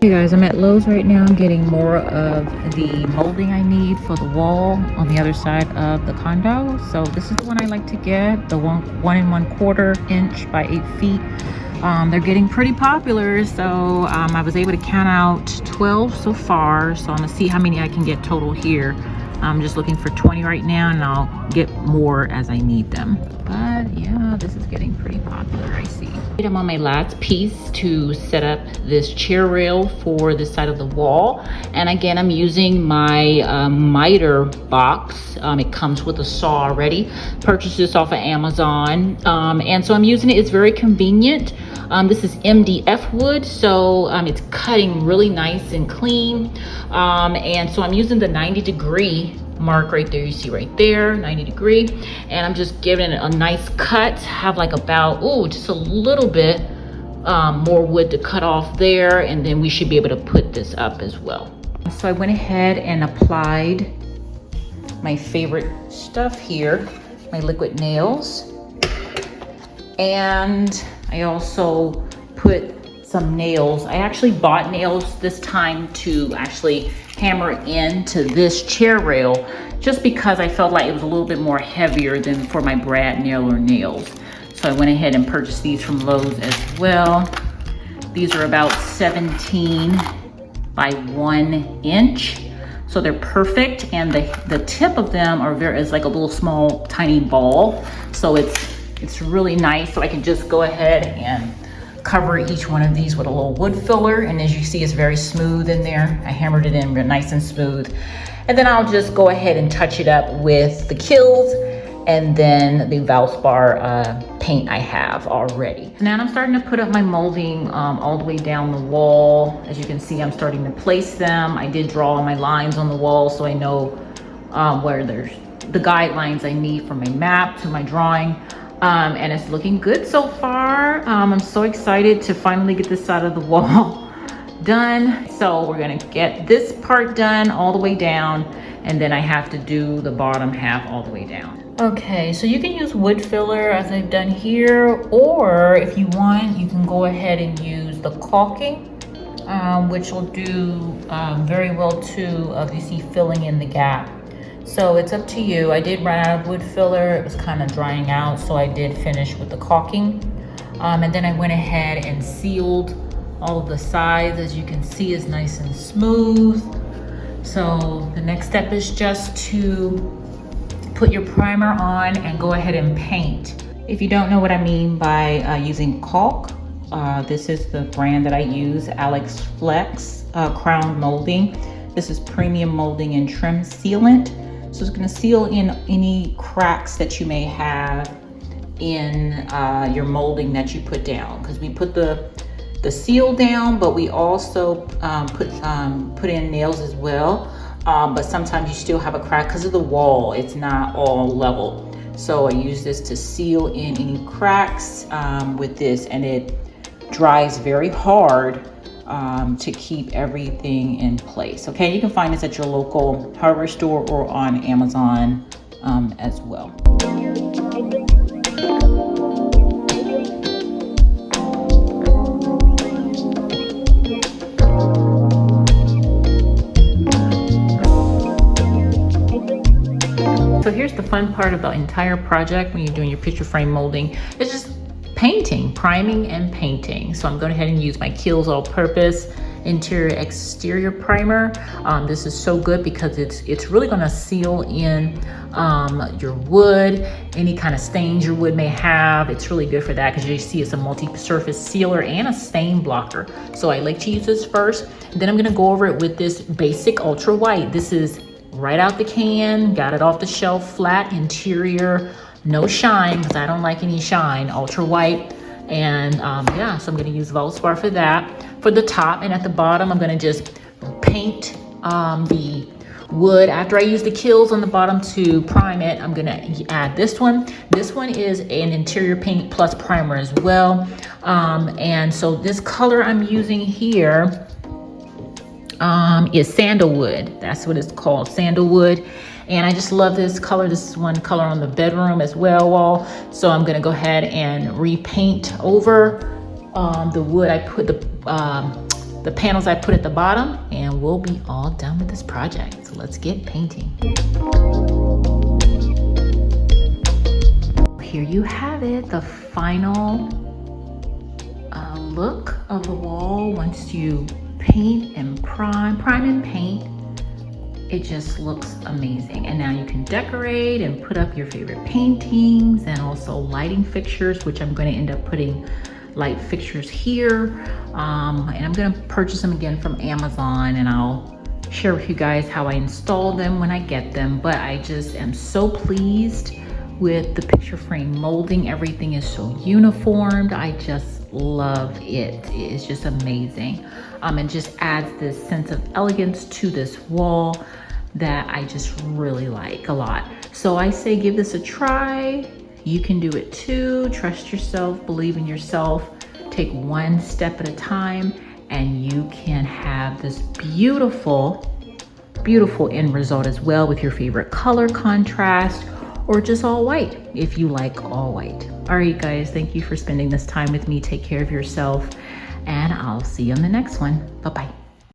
Hey guys, I'm at Lowe's right now. I'm getting more of the molding I need for the wall on the other side of the condo. So this is the one I like to get, the 1 1/4 inch by 8 feet. They're getting pretty popular, so I was able to count out 12 so far. So I'm gonna see how many I can get total here. I'm just looking for 20 right now, and I'll get more as I need them. But yeah, this is getting pretty popular, I see. I'm on my last piece to set up this chair rail for this side of the wall. And again, I'm using my miter box. It comes with a saw already. Purchased this off of Amazon. And so I'm using it. It's very convenient. This is MDF wood, so it's cutting really nice and clean. And so I'm using the 90-degree mark right there. You see right there, 90-degree, and I'm just giving it a nice cut. Have like about just a little bit more wood to cut off there, and then we should be able to put this up as well. So I went ahead and applied my favorite stuff here, my liquid nails, and I also put some nails. I actually bought nails this time to actually hammer into this chair rail, just because I felt like it was a little bit more heavier than for my brad nailer nails. So I went ahead and purchased these from Lowe's as well. These are about 17 by 1 inch. So they're perfect, and the tip of them is like a little small tiny ball. So it's really nice. So I can just go ahead and cover each one of these with a little wood filler, and as you see, it's very smooth in there. I hammered it in nice and smooth, and then I'll just go ahead and touch it up with the Kills and then the Valspar paint I have already. Now I'm starting to put up my molding all the way down the wall. As you can see, I'm starting to place them. I did draw all my lines on the wall, so I know where there's the guidelines I need from my map to my drawing. And it's looking good so far. I'm so excited to finally get this side of the wall done. So we're gonna get this part done all the way down, and then I have to do the bottom half all the way down. Okay, so you can use wood filler as I've done here, or if you want, you can go ahead and use the caulking, which will do very well too, if you see filling in the gap. So it's up to you. I did run out of wood filler. It was kind of drying out, so I did finish with the caulking. And then I went ahead and sealed all of the sides. As you can see, it's nice and smooth. So the next step is just to put your primer on and go ahead and paint. If you don't know what I mean by using caulk, this is the brand that I use, Alex Flex Crown Molding. This is premium molding and trim sealant. So it's gonna seal in any cracks that you may have in your molding that you put down. Because we put the seal down, but we also put in nails as well. But sometimes you still have a crack because of the wall. It's not all level. So I use this to seal in any cracks with this, and it dries very hard to keep everything in place. Okay, you can find this at your local hardware store or on Amazon as well. So here's the fun part of the entire project when you're doing your picture frame molding. It's just painting, priming and painting. So I'm going ahead and use my Kills All-Purpose Interior Exterior Primer. This is so good because it's really going to seal in your wood, any kind of stains your wood may have. It's really good for that because you see it's a multi-surface sealer and a stain blocker. So I like to use this first. Then I'm going to go over it with this basic ultra white. This is right out the can, got it off the shelf, flat interior, no shine because I don't like any shine, ultra white. And yeah, so I'm going to use Valspar for that. For the top and at the bottom, I'm going to just paint the wood. After I use the Kills on the bottom to prime it, I'm going to add this one. This one is an interior paint plus primer as well. And so this color I'm using here is sandalwood. That's what it's called, sandalwood. And I just love this color. This is one color on the bedroom as well wall. So I'm gonna go ahead and repaint over the wood. I put the the panels I put at the bottom, and we'll be all done with this project. So let's get painting. Here you have it, the final look of the wall. Once you paint and prime and paint, it just looks amazing. And now you can decorate and put up your favorite paintings, and also lighting fixtures, which I'm going to end up putting light fixtures here. And I'm going to purchase them again from Amazon, and I'll share with you guys how I install them when I get them. But I just am so pleased with the picture frame molding. Everything is so uniformed. I just love it. It is just amazing. It just adds this sense of elegance to this wall that I just really like a lot. So I say give this a try. You can do it too. Trust yourself, believe in yourself, take one step at a time, and you can have this beautiful, beautiful end result as well with your favorite color contrast, or just all white if you like all white. All right, guys, thank you for spending this time with me. Take care of yourself, and I'll see you on the next one. Bye-bye.